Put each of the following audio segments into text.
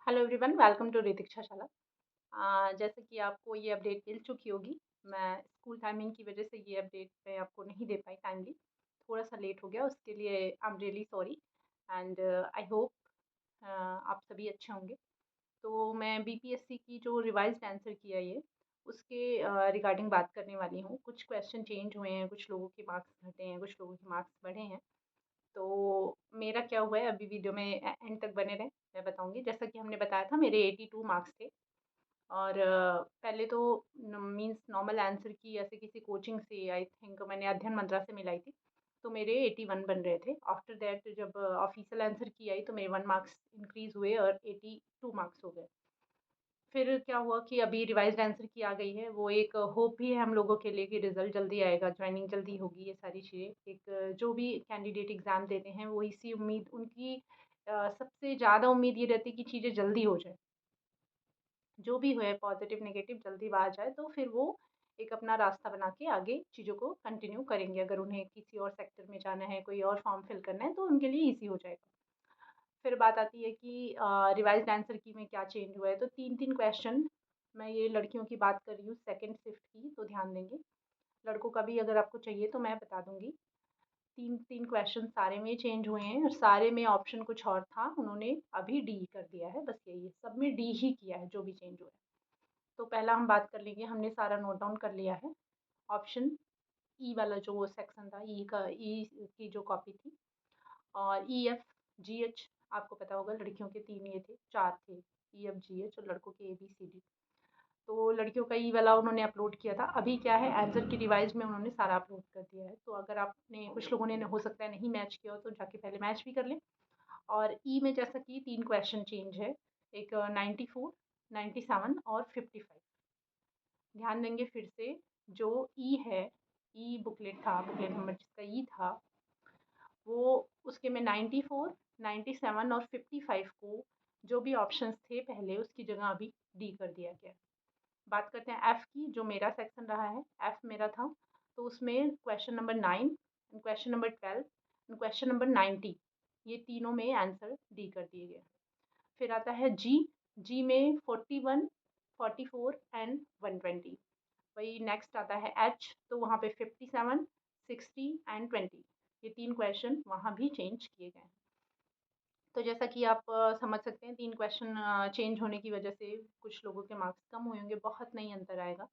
Hello everyone, welcome to Rutiksha शाला। जैसे कि आपको ये अपडेट मिल चुकी होगी, मैं स्कूल टाइमिंग की वजह से ये अपडेट मैं आपको नहीं दे पाई टाइमली। थोड़ा सा लेट हो गया, उसके लिए I am really sorry and I hope आप सभी अच्छे होंगे। तो मैं बीपीएससी की जो रिवाइज्ड आंसर किया ये उसके रिगार्डिंग बात करने वाली हूँ। कुछ क्वेश्चन चेंज हुए हैं, कुछ लोगों के मार्क्स घटे हैं, कुछ लोगों के मार्क्स बढ़े हैं। तो मेरा क्या हुआ है, अभी वीडियो में एंड तक बने रहें, मैं बताऊंगी। जैसा कि हमने बताया था, मेरे 82 मार्क्स थे। और पहले तो मींस नॉर्मल आंसर की ऐसे किसी कोचिंग से, आई थिंक मैंने अध्ययन मंत्रा से मिलाई थी, तो मेरे 81 बन रहे थे। आफ्टर दैट जब ऑफिशियल आंसर की आई तो मेरे 1 मार्क्स इंक्रीज हुए और 82 मार्क्स हो गए। फिर क्या हुआ कि अभी रिवाइज्ड आंसर की आ गई है, वो एक होप भी है हम लोगों के लिए कि रिजल्ट जल्दी आएगा, ज्वाइनिंग जल्दी होगी। ये सारी चीज़ें एक जो भी कैंडिडेट एग्ज़ाम देते हैं वो इसी उम्मीद उनकी सबसे ज़्यादा उम्मीद ये रहती है कि चीज़ें जल्दी हो जाए, जो भी है पॉजिटिव नेगेटिव जल्दी आ जाए, तो फिर वो एक अपना रास्ता बना के आगे चीज़ों को कंटिन्यू करेंगे। अगर उन्हें किसी और सेक्टर में जाना है, कोई और फॉर्म फिल करना है, तो उनके लिए ईजी हो जाएगा। फिर बात आती है कि रिवाइज्ड आंसर की में क्या चेंज हुआ है। तो 3-3 क्वेश्चन, मैं ये लड़कियों की बात कर रही हूँ सेकंड शिफ्ट की, तो ध्यान देंगे। लड़कों का भी अगर आपको चाहिए तो मैं बता दूँगी। 3-3 क्वेश्चन सारे में चेंज हुए हैं और सारे में ऑप्शन कुछ और था, उन्होंने अभी डी कर दिया है, बस यही है, सब में डी ही किया है जो भी चेंज हुआ है। तो पहला हम बात कर लेंगे, हमने सारा नोट डाउन कर लिया है। ऑप्शन ई वाला जो सेक्शन था, ई की जो कॉपी थी, और ई एफ जी एच, आपको पता होगा लड़कियों के 3 ये थे, 4 थे, ई एफ जी एच, और लड़कों के ए बी सी डी। तो लड़कियों का ई वाला उन्होंने अपलोड किया था। अभी क्या है, आंसर की रिवाइज में उन्होंने सारा अपलोड कर दिया है। तो अगर आपने, कुछ लोगों ने हो सकता है नहीं मैच किया हो, तो जाके पहले मैच भी कर लें। और ई में जैसा कि 3 क्वेश्चन चेंज है, एक 94, 97 और 55। ध्यान देंगे फिर से, जो ई है, ई बुकलेट था, बुकलेट नंबर जिसका ई था, वो उसके में 94, 97 और 55 को जो भी ऑप्शंस थे पहले, उसकी जगह अभी डी कर दिया गया। बात करते हैं एफ़ की, जो मेरा सेक्शन रहा है, एफ़ मेरा था। तो उसमें question number 9, question number 12, question number 90, ये तीनों में आंसर डी कर दिए गए। फिर आता है जी, जी में 41, 44 एंड 120। वही नेक्स्ट आता है एच, तो वहाँ पे 57, 60 एंड 20, ये 3 क्वेश्चन वहाँ भी चेंज किए गए हैं। तो जैसा कि आप समझ सकते हैं, 3 क्वेश्चन चेंज होने की वजह से कुछ लोगों के मार्क्स कम हुए होंगे, बहुत नहीं अंतर आएगा।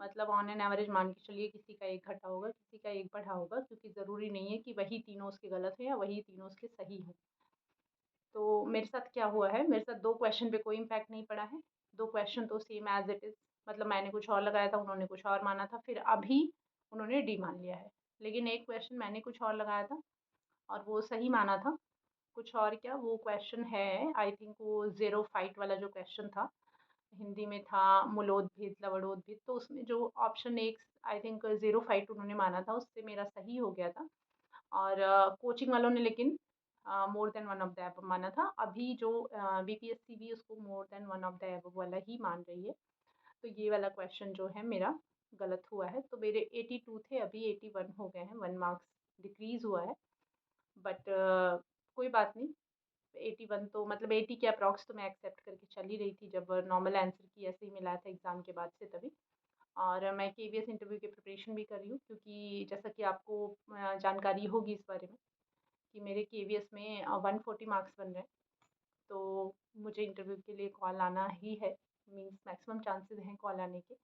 मतलब ऑन एन एवरेज मान के चलिए, किसी का 1 घटा होगा, किसी का 1 बढ़ा होगा, क्योंकि ज़रूरी नहीं है कि वही तीनों उसके गलत हैं या वही तीनों उसके सही हों। तो मेरे साथ क्या हुआ है, मेरे साथ 2 क्वेश्चन पे कोई इम्पैक्ट नहीं पड़ा है। 2 क्वेश्चन तो सेम एज़ इट इज़, मतलब मैंने कुछ और लगाया था, उन्होंने कुछ और माना था, फिर अभी उन्होंने डी मान लिया है। लेकिन एक क्वेश्चन मैंने कुछ और लगाया था और वो सही माना था। कुछ और क्या, वो क्वेश्चन है, आई थिंक वो ज़ेरो फाइट वाला जो क्वेश्चन था, हिंदी में था मूलोद्भिद, लवणोद्भिद, तो उसमें जो ऑप्शन एक, आई थिंक ज़ीरो फाइट उन्होंने माना था, उससे मेरा सही हो गया था। और कोचिंग वालों ने लेकिन more than one of the above माना था। अभी जो बीपीएससी भी उसको more than one of the above वाला ही मान रही है। तो ये वाला क्वेश्चन जो है मेरा गलत हुआ है। तो मेरे 82 थे, अभी 81 हो गए हैं, 1 मार्क्स डिक्रीज हुआ है। बट कोई बात नहीं, 81 तो मतलब 80 के अप्रॉक्स तो मैं एक्सेप्ट करके चल ही रही थी, जब नॉर्मल आंसर की ऐसे ही मिला था एग्ज़ाम के बाद से तभी। और मैं केवीएस इंटरव्यू की प्रिपरेशन भी कर रही हूँ, क्योंकि जैसा कि आपको जानकारी होगी इस बारे में कि मेरे केवीएस में 140 मार्क्स बन रहे हैं। तो मुझे इंटरव्यू के लिए कॉल आना ही है, मींस मैक्सिमम चांसेस हैं कॉल आने के,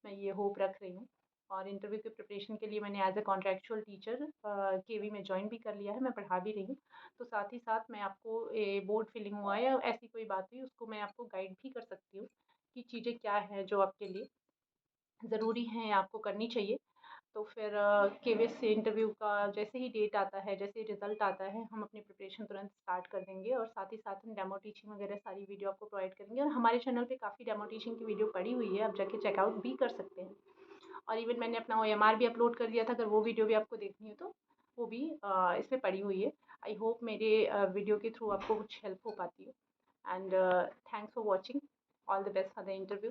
मैं ये होप रख रही हूँ। और इंटरव्यू की प्रिपरेशन के लिए मैंने एज ए कॉन्ट्रेक्चुअल टीचर केवी में ज्वाइन भी कर लिया है, मैं पढ़ा भी रही हूँ। तो साथ ही साथ मैं आपको बोर्ड फिलिंग हुआ या ऐसी कोई बात हुई, उसको मैं आपको गाइड भी कर सकती हूँ कि चीज़ें क्या हैं जो आपके लिए ज़रूरी हैं, आपको करनी चाहिए। तो फिर केवीएस से इंटरव्यू का जैसे ही डेट आता है, जैसे ही रिज़ल्ट आता है, हम अपनी प्रिपरेशन तुरंत स्टार्ट कर देंगे। और साथ ही साथ हम डेमो टीचिंग वगैरह सारी वीडियो आपको प्रोवाइड करेंगे। और हमारे चैनल पे काफ़ी डेमो टीचिंग की वीडियो पड़ी हुई है, आप जाके चेकआउट भी कर सकते हैं। और इवन मैंने अपना ओएमआर भी अपलोड कर दिया था, अगर वो वीडियो भी आपको देखनी हो तो वो भी इसमें पड़ी हुई है। आई होप मेरे वीडियो के थ्रू आपको कुछ हेल्प हो पाती है। And thanks for watching, all the best for the interview.